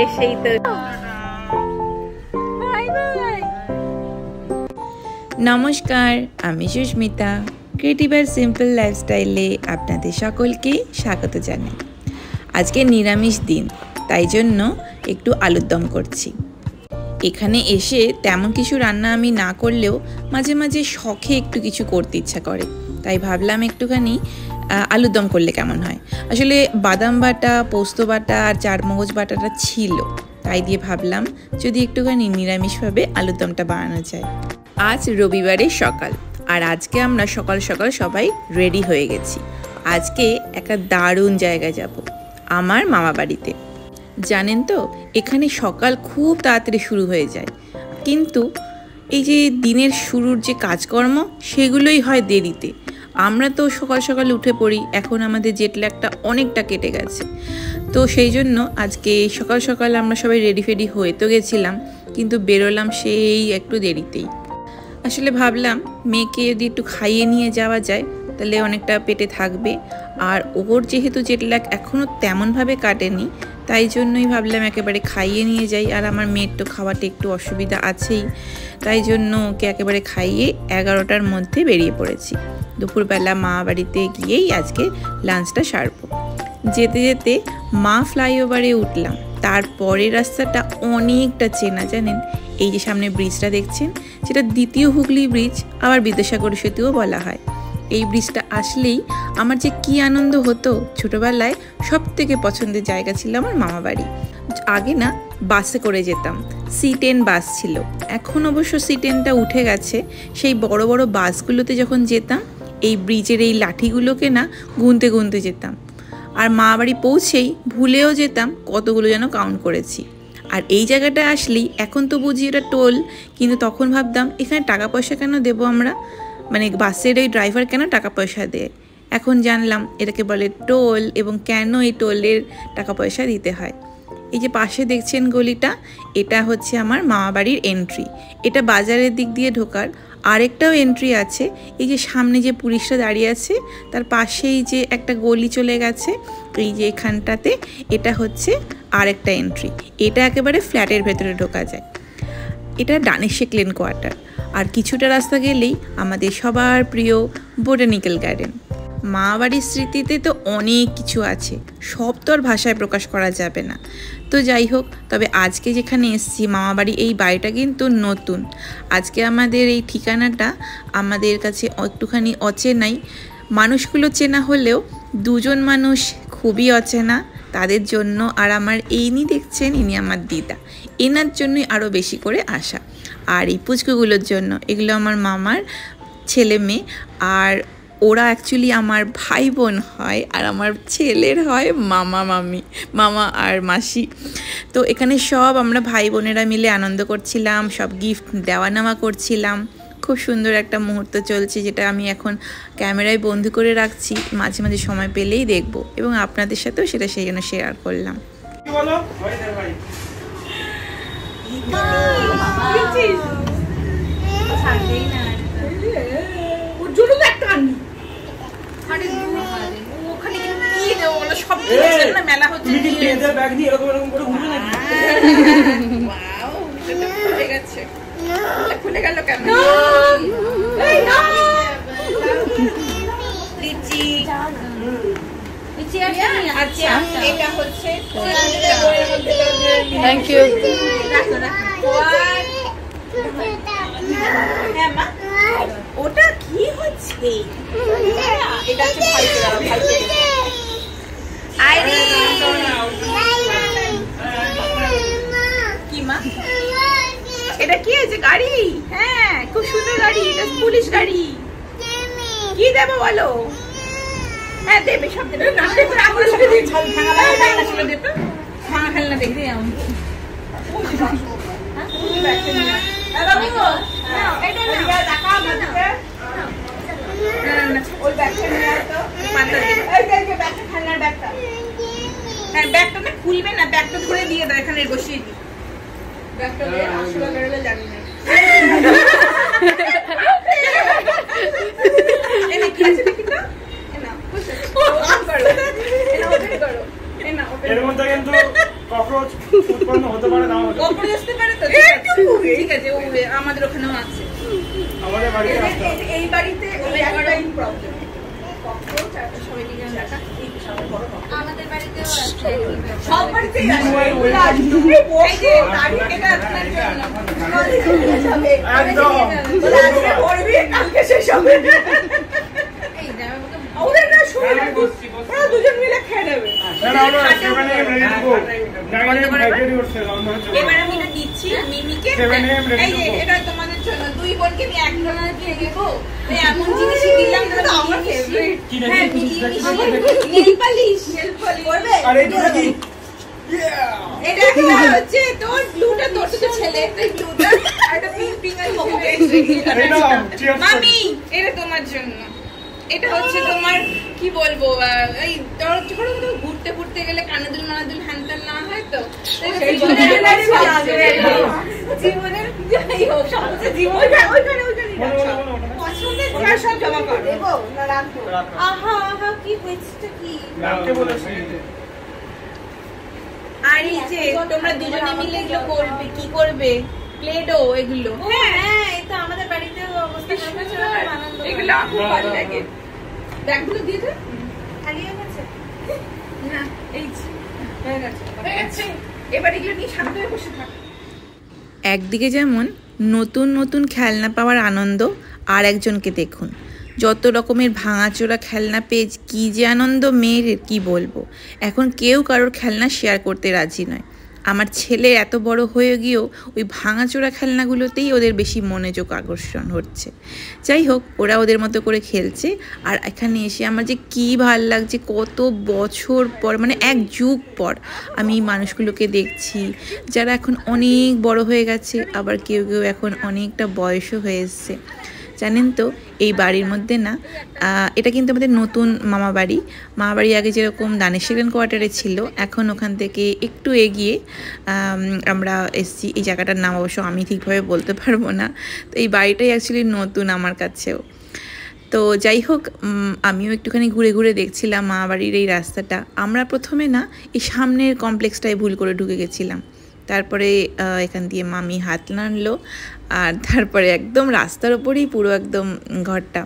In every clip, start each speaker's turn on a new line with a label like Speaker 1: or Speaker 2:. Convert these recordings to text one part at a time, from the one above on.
Speaker 1: এসেই তো নমস্কার, আমি সুস্মিতা। ক্রিয়েটিভ আর সিম্পল লাইফস্টাইলে আপনাদের সকলকে স্বাগত জানাই। আজকে নিরামিষ দিন, তাই জন্য একটু আলুর দম করছি। এখানে এসে তেমন কিছু রান্না আমি না করলেও মাঝে মাঝে শখে একটু কিছু করতে ইচ্ছা করে, তাই ভাবলাম একটুখানি আলুর দম করলে কেমন হয়। আসলে বাদাম বাটা, পোস্ত বাটা আর চারমগজ বাটাটা ছিল, তাই দিয়ে ভাবলাম যদি একটুখানি নিরামিষভাবে আলুর দমটা বানানো যায়। আজ রবিবারের সকাল, আর আজকে আমরা সকাল সকাল সবাই রেডি হয়ে গেছি। আজকে একটা দারুণ জায়গায় যাব, আমার মামা বাড়িতে। জানেন তো, এখানে সকাল খুব তাড়াতাড়ি শুরু হয়ে যায়, কিন্তু এই যে দিনের শুরুর যে কাজকর্ম সেগুলোই হয় দেরিতে। আমরা তো সকাল সকাল উঠে পড়ি, এখন আমাদের জেট ল্যাগটা অনেকটা কেটে গেছে। তো সেই জন্য আজকে সকাল সকাল আমরা সবাই রেডি ফেডি হয়ে তো গেছিলাম, কিন্তু বেরোলাম সেই একটু দেরিতেই। আসলে ভাবলাম মেয়েকে যদি একটু খাইয়ে নিয়ে যাওয়া যায় তাহলে অনেকটা পেটে থাকবে, আর ওর যেহেতু জেট ল্যাগ এখনও তেমনভাবে কাটেনি, তাই জন্যই ভাবলাম একেবারে খাইয়ে নিয়ে যাই। আর আমার মেয়ের তো খাওয়াতে একটু অসুবিধা আছেই, তাই জন্য ওকে একেবারে খাইয়ে 11টার মধ্যে বেরিয়ে পড়েছি। দুপুরবেলা মা বাড়িতে গিয়েই আজকে লাঞ্চটা সারবো। যেতে যেতে মা ফ্লাইওভারে উঠলাম, তারপরে রাস্তাটা অনেকটা চেনা। জানেন, এই যে সামনে ব্রিজটা দেখছেন, সেটা দ্বিতীয় হুগলি ব্রিজ, আবার বিদ্যাসাগর সেতুও বলা হয়। এই ব্রিজটা আসলেই আমার যে কি আনন্দ হতো। ছোটোবেলায় সব থেকে পছন্দের জায়গা ছিল আমার মামা বাড়ি। আগে না বাসে করে যেতাম, C10 বাস ছিল, এখন অবশ্য C10টা উঠে গেছে। সেই বড় বড় বাসগুলোতে যখন যেতাম, এই ব্রিজের এই লাঠিগুলোকে না গুনতে গুনতে যেতাম, আর মা বাড়ি পৌঁছেই ভুলেও যেতাম কতগুলো যেন কাউন্ট করেছি। আর এই জায়গাটা আসলেই, এখন তো বুঝি এটা টোল, কিন্তু তখন ভাবতাম এখানে টাকা পয়সা কেন দেবো আমরা, মানে বাসের এই ড্রাইভার কেন টাকা পয়সা দেয়। এখন জানলাম এটাকে বলে টোল, এবং কেন এই টোলের টাকা পয়সা দিতে হয়। এই যে পাশে দেখছেন গলিটা, এটা হচ্ছে আমার মামা বাড়ির এন্ট্রি। এটা বাজারের দিক দিয়ে ঢোকার আরেকটাও এন্ট্রি আছে। এই যে সামনে যে পুলিশরা দাঁড়িয়ে আছে, তার পাশেই যে একটা গলি চলে গেছে, এই যে এখানটাতে, এটা হচ্ছে আরেকটা এন্ট্রি। এটা একেবারে ফ্ল্যাটের ভেতরে ঢোকা যায়। এটা ডানেশেক লেন কোয়ার্টার। আর কিছুটা রাস্তা গেলেই আমাদের সবার প্রিয় বোটানিক্যাল গার্ডেন। মা বাড়ির স্মৃতিতে তো অনেক কিছু আছে, সব তো আর ভাষায় প্রকাশ করা যাবে না। তো যাই হোক, তবে আজকে যেখানে এসেছি মামা বাড়ি, এই বাড়িটা কিন্তু নতুন। আজকে আমাদের এই ঠিকানাটা আমাদের কাছে একটুখানি অচেনাই। মানুষগুলো চেনা হলেও দুজন মানুষ খুবই অচেনা, তাদের জন্য। আর আমার ইনি দেখছেন, ইনি আমার দিদা, এনার জন্যই আরও বেশি করে আসা। আর এই পুচকুগুলোর জন্য, এগুলো আমার মামার ছেলে মেয়ে, আর ওরা অ্যাকচুয়ালি আমার ভাই বোন হয়, আর আমার ছেলের হয় মামা মামি, মামা আর মাসি। তো এখানে সব আমরা ভাই বোনেরা মিলে আনন্দ করছিলাম, সব গিফট দেওয়া নেওয়া করছিলাম। খুব সুন্দর একটা মুহূর্ত চলছে, যেটা আমি এখন ক্যামেরায় বন্দি করে রাখছি, মাঝে মাঝে সময় পেলেই দেখব, এবং আপনাদের সাথেও সেটা সেই জন্য শেয়ার করলাম। মেলা হচ্ছে, খুলে গেল কেন? আচ্ছা, এটা হচ্ছে থ্যাংক ইউ। ওটা কি হচ্ছে? এটা হচ্ছে কি মা, এটা কি আছে? গাড়ি? হ্যাঁ, খুব সুন্দর গাড়ি, এটা পুলিশ গাড়ি। কি দেবো বলো? হ্যাঁ দেবে, সব দেবে। ভাঙা খেলনা দেখবে ব্যাগটা না খুলবে না, ব্যাগটা ধরে দিয়ে দাও, এখানে বসিয়ে দিই। ব্যাগটা দিয়ে আসলে বেরোলে জানি না। এর মধ্যে কিন্তু
Speaker 2: ককরোচ উৎপন্ন হতে পারে না হতে
Speaker 3: ককরোচ আসতে পারে তো ঠিক আছে ও আমাদের ওখানেও আছে
Speaker 2: আমাদের বাড়িতে আছে
Speaker 3: এই বাড়িতে একটাই প্রবলেম ককরোচ আর সবাই দিকে রাখা আমাদের বাড়িতেও আছে সব বাড়িতেই আছে এই যে তারিখটা আপনার জন্য একদম আজকে পড়বি কালকে শেষ হবে এই দাও ওরে না শুনে ওরা দুজন মিলে খেয়ে নেবে এবার আমি এটা দিচ্ছি মিমিকে এই যে এটা তোমাদের জন্য দুই বোনকে আমি এক ডলার দিয়ে দেবো এমন জিনিসই দিলাম যেটা আমার ফেভারিট হ্যাঁ নেল পালিশ করবে আরে দিদি এটা একটা হচ্ছে তোর ব্লুটা তোর তো ছেলে তাই ব্লুটা আর একটা পিঙ্ক পিঙ্ক আর মকটেল মামি এটা তোমার জন্য এটা হচ্ছে তোমার কি বলবো এই তোর যখন ঘুরতে ঘুরতে গেলে কানাদুল মানাদুল হ্যান্ডেল না হয় তো জীবনের যাই হোক সবচেয়ে জীবন ওইখানে পছন্দের সব জমা কর দেবো না রাখবো আহা আহা কি হয়েছে কি রাখতে বলেছি আর এই যে তোমরা দুজনে মিলে এগুলো করবে কি করবে প্লেডো এগুলো হ্যাঁ এটা আমাদের বাড়িতেও অবস্থা আনন্দ এগুলো খুব ভালো লাগে ব্যাগগুলো দিয়ে দে হারিয়ে গেছে না এই হয়ে গেছে এবার এগুলো নিয়ে শান্ত হয়ে বসে থাক
Speaker 1: একদিকে যেমন নতুন নতুন খেলনা পাওয়ার আনন্দ, আর একজনকে দেখুন যত রকমের ভাঙাচোরা খেলনা পেয়ে কী যে আনন্দ মেয়ের কি বলবো। এখন কেউ কারোর খেলনা শেয়ার করতে রাজি নয়। আমার ছেলে এত বড় হয়ে গিয়েও ওই ভাঙাচোরা খেলনাগুলোতেই ওদের বেশি মনোযোগ আকর্ষণ হচ্ছে। যাই হোক, ওরা ওদের মতো করে খেলছে। আর এখানে এসে আমার যে কী ভাল লাগছে, কত বছর পর মানে এক যুগ পর আমি মানুষগুলোকে দেখছি যারা এখন অনেক বড় হয়ে গেছে, আবার কেউ কেউ এখন অনেকটা বয়সও হয়ে এসছে। জানেন তো এই বাড়ির মধ্যে না, এটা কিন্তু আমাদের নতুন মামা বাড়ি আগে যেরকম দানেশ্বরগঞ্জ কোয়ার্টারে ছিল, এখন ওখান থেকে একটু এগিয়ে আমরা এসছি। এই জায়গাটার নাম অবশ্য আমি ঠিকভাবে বলতে পারবো না। তো এই বাড়িটাই অ্যাকচুয়ালি নতুন আমার কাছেও। তো যাই হোক, আমিও একটুখানি ঘুরে ঘুরে দেখছিলাম মামা বাড়ির এই রাস্তাটা। আমরা প্রথমে না এই সামনের কমপ্লেক্সটায় ভুল করে ঢুকে গেছিলাম, তারপরে এখান দিয়ে মামি হাত নাড়লো, আর তারপরে একদম রাস্তার ওপরেই পুরো একদম ঘরটা।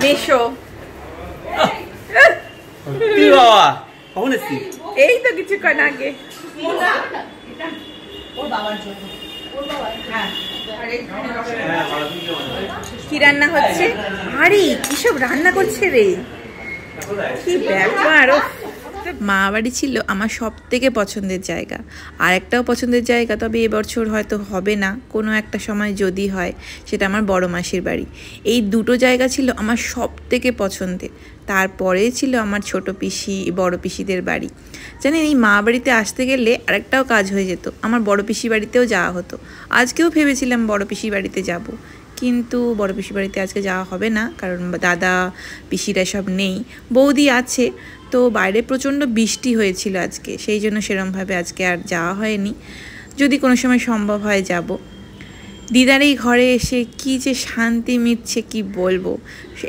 Speaker 3: মেশো এই তো কিছুক্ষণ আগে কি রান্না হচ্ছে? আরে কিসব রান্না করছে রে, কি ব্যাপার।
Speaker 1: মা বাড়ি ছিল আমার সব থেকে পছন্দের জায়গা। আর একটাও পছন্দের জায়গা, তবে এবছর হয়তো হবে না, কোনো একটা সময় যদি হয়, সেটা আমার বড় মাসির বাড়ি। এই দুটো জায়গা ছিল আমার সব থেকে পছন্দের। তারপরে ছিল আমার ছোট পিসি, বড় পিসিদের বাড়ি। জানেন, এই মা বাড়িতে আসতে গেলে আরেকটাও কাজ হয়ে যেত, আমার বড় পিসি বাড়িতেও যাওয়া হতো। আজকেও ভেবেছিলাম বড় পিসি বাড়িতে যাব, কিন্তু বড় পিসি বাড়িতে আজকে যাওয়া হবে না, কারণ দাদা পিসিরা সব নেই, বৌদি আছে। তো বাইরে প্রচণ্ড বৃষ্টি হয়েছিল আজকে, সেই জন্য সেরমভাবে আজকে আর যাওয়া হয়নি। যদি কোনো সময় সম্ভব হয় যাব। দিদার এই ঘরে এসে কি যে শান্তি মিটছে কি বলবো।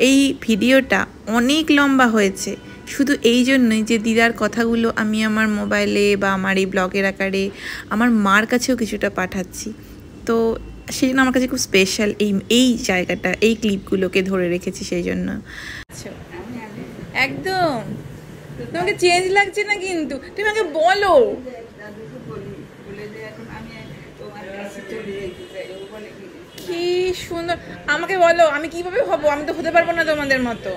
Speaker 1: এই ভিডিওটা অনেক লম্বা হয়েছে শুধু এই জন্যই যে দিদার কথাগুলো আমি আমার মোবাইলে বা আমার এই ব্লগের আকারে আমার মার কাছেও কিছুটা পাঠাচ্ছি। তো সেই জন্য আমার কাছে খুব স্পেশাল এই জায়গাটা, এই ক্লিপগুলোকে ধরে রেখেছি সেই জন্য।
Speaker 3: একদম তোমাকে চেঞ্জ লাগছে না, কিন্তু তুমি আমাকে বলো। কি সুন্দর, আমাকে বলো আমি কিভাবে হবো, আমি তো হতে পারবো না তোমাদের মতো।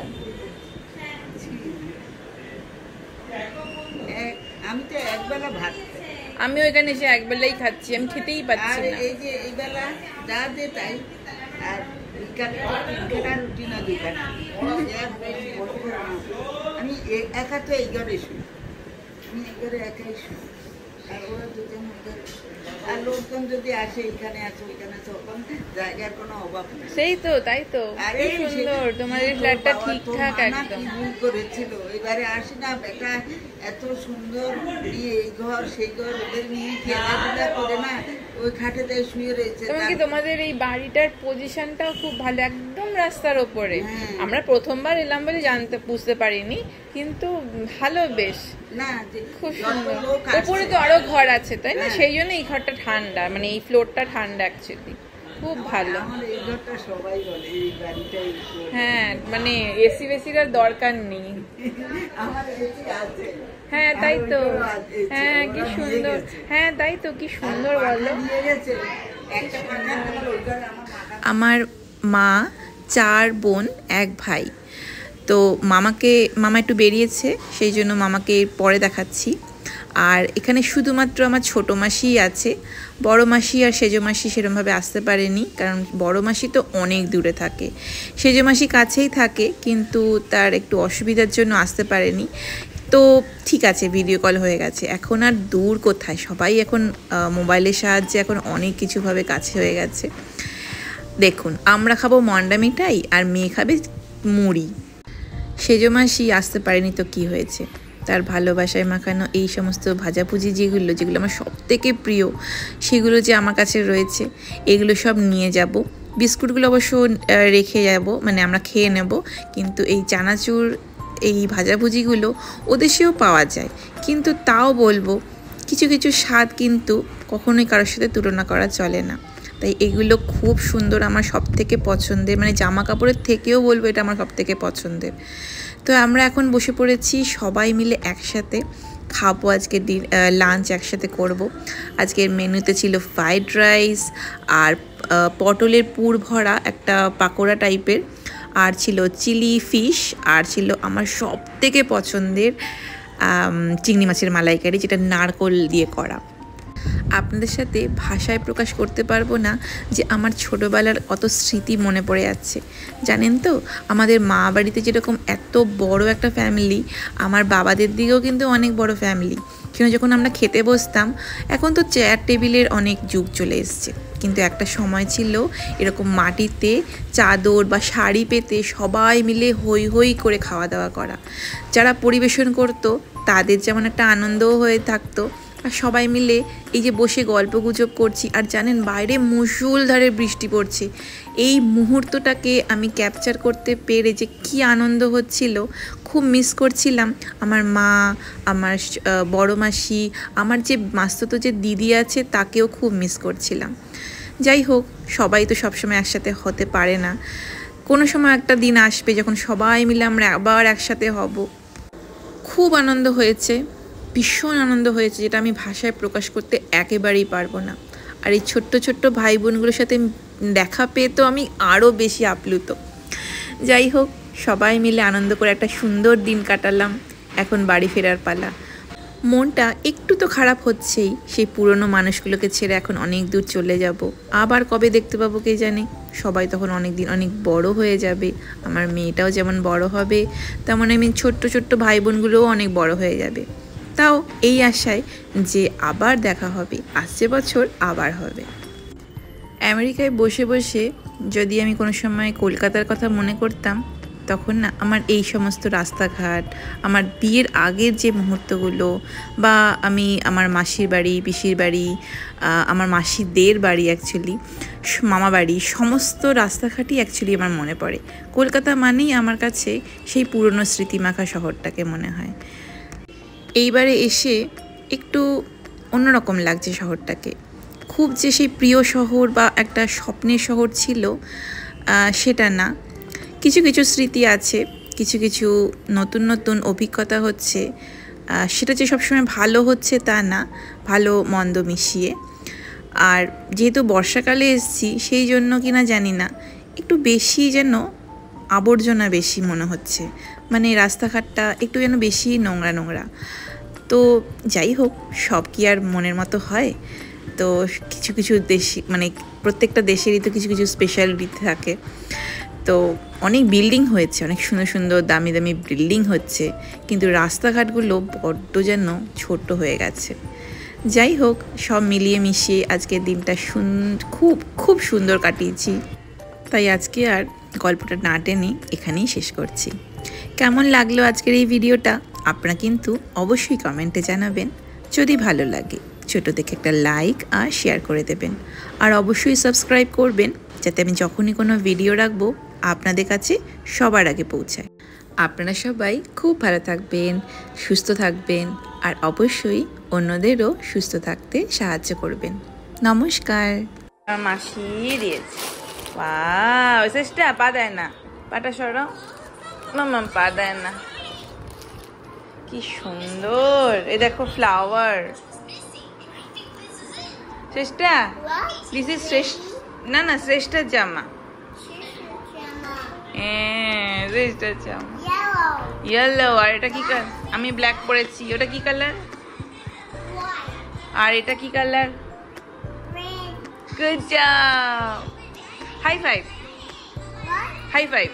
Speaker 4: আমি তো একবেলা ভাত,
Speaker 3: আমিও এখানে এসে একবেলাই খাচ্ছি, আমি খেতেই পাচ্ছি না।
Speaker 4: এই যে এই বেলা যা যে তাই, আর রুটি না দুইখানা। আমি একা তো এই ঘরে শুই, আমি এই ঘরে একাই শুই, আর ওরা দুজন আর লোকজন যদি আসে এখানে আছে ওইখানে তখন জায়গার কোনো অভাব নেই।
Speaker 1: সেই তো, তাই তো,
Speaker 4: আরে
Speaker 1: সুন্দর তোমাদের ফ্ল্যাটটা ঠিকঠাক একদম।
Speaker 4: ভুল করেছিল এবারে আসি না বেটা, এত সুন্দর এই ঘর সেই ঘর ওদের নিয়ে খেলাধুলা করে না ওই খাটেতে শুয়ে রয়েছে।
Speaker 1: তোমাদের এই বাড়িটার পজিশনটাও খুব ভালো, একদম রাস্তার ওপরে। আমরা প্রথমবার এলাম বলে বুঝতে পারিনি, কিন্তু ভালো বেশ
Speaker 4: না,
Speaker 1: খুব সুন্দর। ওপরে তো আরো ঘর আছে তাই না, সেই জন্য এই ঘরটা ঠান্ডা, মানে এই ফ্লোরটা ঠান্ডা অ্যাকচুয়ালি খুব ভালো। হ্যাঁ, মানে এসি বেসির আর দরকার নেই। হ্যাঁ তাই তো, হ্যাঁ কি সুন্দর, হ্যাঁ তাই তো, কি সুন্দর বলো। আমার মা 4 বোন 1 ভাই। তো মামা একটু বেরিয়েছে, সেই জন্য মামাকে পরে দেখাচ্ছি। আর এখানে শুধুমাত্র আমার ছোটো মাসিই আছে, বড় মাসি আর সেজো মাসি সেরকমভাবে আসতে পারেনি, কারণ বড় মাসি তো অনেক দূরে থাকে, সেজো মাসি কাছেই থাকে, কিন্তু তার একটু অসুবিধার জন্য আসতে পারেনি। তো ঠিক আছে, ভিডিও কল হয়ে গেছে। এখন আর দূর কোথায়, সবাই এখন মোবাইলের সাহায্যে এখন অনেক কিছুভাবে কাছে হয়ে গেছে। দেখুন, আমরা খাবো মন্ডা মিঠাই আর মেয়ে খাবে মুড়ি। সেজো মাসি আসতে পারেনি তো কি হয়েছে, তার ভালোবাসায় মাখানো এই সমস্ত ভাজাভুজি যেগুলো আমার সবথেকে প্রিয়, সেগুলো যে আমার কাছে রয়েছে, এগুলো সব নিয়ে যাব। বিস্কুটগুলো অবশ্য রেখে যাব, মানে আমরা খেয়ে নেব, কিন্তু এই চানাচুর এই ভাজাভুজিগুলো ওদেশেও পাওয়া যায়, কিন্তু তাও বলবো কিছু কিছু স্বাদ কিন্তু কখনোই কারোর সাথে তুলনা করা চলে না। তাই এগুলো খুব সুন্দর, আমার সবথেকে পছন্দের, মানে জামা কাপড়ের থেকেও বলবো এটা আমার সবথেকে পছন্দের। তো আমরা এখন বসে পড়েছি সবাই মিলে একসাথে খাবো, আজকে লাঞ্চ একসাথে করব। আজকের মেনুতে ছিল ফ্রাইড রাইস আর পটলের পুর ভরা একটা পাকোড়া টাইপের, আর ছিল চিলি ফিশ, আর ছিল আমার সবথেকে পছন্দের চিংড়ি মাছের মালাইকারি, যেটা নারকোল দিয়ে করা। আপনাদের সাথে ভাষায় প্রকাশ করতে পারবো না যে আমার ছোটোবেলার কত স্মৃতি মনে পড়ে যাচ্ছে। জানেন তো, আমাদের মা বাড়িতে যেরকম এত বড় একটা ফ্যামিলি, আমার বাবাদের দিকেও কিন্তু অনেক বড় ফ্যামিলি। কিন্তু যখন আমরা খেতে বসতাম, এখন তো চেয়ার টেবিলের অনেক যুগ চলে এসছে, কিন্তু একটা সময় ছিল এরকম মাটিতে চাদর বা শাড়ি পেতে সবাই মিলে হই হই করে খাওয়া দাওয়া করা। যারা পরিবেশন করতো তাদের যেমন একটা আনন্দও হয়ে থাকতো, আর সবাই মিলে এই যে বসে গল্প গুজব করছি, আর জানেন বাইরে মুষলধারে বৃষ্টি পড়ছে, এই মুহূর্তটাকে আমি ক্যাপচার করতে পেরে যে কি আনন্দ হচ্ছিল, খুব মিস করছিলাম আমার মা, আমার বড় মাসি, আমার যে মাস্তুতো যে দিদি আছে তাকেও খুব মিস করছিলাম। যাই হোক, সবাই তো সবসময় একসাথে হতে পারে না, কোনো সময় একটা দিন আসবে যখন সবাই মিলে আমরা আবার একসাথে হব। খুব আনন্দ হয়েছে, ভীষণ আনন্দ হয়েছে, যেটা আমি ভাষায় প্রকাশ করতে একেবারেই পারবো না। আর এই ছোট্ট ছোট্ট ভাই বোনগুলোর সাথে দেখা পেয়ে তো আমি আরও বেশি আপ্লুত। যাই হোক, সবাই মিলে আনন্দ করে একটা সুন্দর দিন কাটালাম। এখন বাড়ি ফেরার পালা। মনটা একটু তো খারাপ হচ্ছেই, সেই পুরনো মানুষগুলোকে ছেড়ে এখন অনেক দূর চলে যাব। আবার কবে দেখতে পাবো কে জানে। সবাই তখন অনেক বড় হয়ে যাবে, আমার মেয়েটাও যেমন বড় হবে, তেমন আমি ছোট্ট ছোট্ট ভাই বোনগুলোও অনেক বড় হয়ে যাবে। তাও এই আশায় যে আবার দেখা হবে, আসছে বছর আবার হবে। আমেরিকায় বসে বসে যদি আমি কোনো সময় কলকাতার কথা মনে করতাম, তখন না আমার এই সমস্ত রাস্তাঘাট, আমার বিয়ের আগের যে মুহূর্তগুলো, বা আমি আমার মাসির বাড়ি, পিসির বাড়ি, আমার মাসিদের বাড়ি, অ্যাকচুয়ালি মামা বাড়ি, সমস্ত রাস্তাঘাটই অ্যাকচুয়ালি আমার মনে পড়ে। কলকাতা মানেই আমার কাছে সেই পুরনো স্মৃতিমাখা শহরটাকে মনে হয়। এইবারে এসে একটু অন্যরকম লাগছে শহরটাকে। খুব যে সেই প্রিয় শহর বা একটা স্বপ্নের শহর ছিল সেটা না। কিছু কিছু স্মৃতি আছে, কিছু কিছু নতুন নতুন অভিজ্ঞতা হচ্ছে। সেটা যে সবসময় ভালো হচ্ছে তা না, ভালো মন্দ মিশিয়ে। আর যেহেতু বর্ষাকালে এসেছি, সেই জন্য কিনা জানি না একটু বেশি যেন আবর্জনা বেশি মনে হচ্ছে, মানে রাস্তাঘাটটা একটু যেন বেশি নোংরা নোংরা। তো যাই হোক, সব কি আর মনের মতো হয়? তো কিছু কিছু দেশি, মানে প্রত্যেকটা দেশেরই তো কিছু কিছু স্পেশালিটি থাকে। তো অনেক বিল্ডিং হয়েছে, অনেক সুন্দর সুন্দর দামি দামি বিল্ডিং হচ্ছে, কিন্তু রাস্তাঘাটগুলো বড্ড যেন ছোট হয়ে গেছে। যাই হোক, সব মিলিয়ে মিশিয়ে আজকের দিনটা খুব খুব সুন্দর কাটিয়েছি। তাই আজকে আর গল্পটা না টেনে এখানেই শেষ করছি। কেমন লাগলো আজকের এই ভিডিওটা আপনারা কিন্তু অবশ্যই কমেন্টে জানাবেন। যদি ভালো লাগে ছোট দেখে একটা লাইক আর শেয়ার করে দেবেন, আর অবশ্যই সাবস্ক্রাইব করবেন যাতে আমি যখনই কোনো ভিডিও রাখবো আপনাদের কাছে সবার আগে পৌঁছায়। আপনারা সবাই খুব ভালো থাকবেন, সুস্থ থাকবেন, আর অবশ্যই অন্যদেরও সুস্থ থাকতে সাহায্য করবেন। নমস্কার। মাসি দিয়েছে। ওয়াও, চেষ্টা পা দেয় না, পাটা সরাও মাম্মা, পা দেয় না। কি সুন্দর, এই দেখো ফ্লাওয়ার। শ্রেষ্ঠা, দিস ইজ শ্রেষ্ঠ, না না শ্রেষ্ঠার জামা। শ্রেষ্ঠার জামা ইয়েলো। আর এটা কি কালার? আমি ব্ল্যাক পরেছি। ওটা কি কালার? আর এটা কি colour? Good job. High five, high five.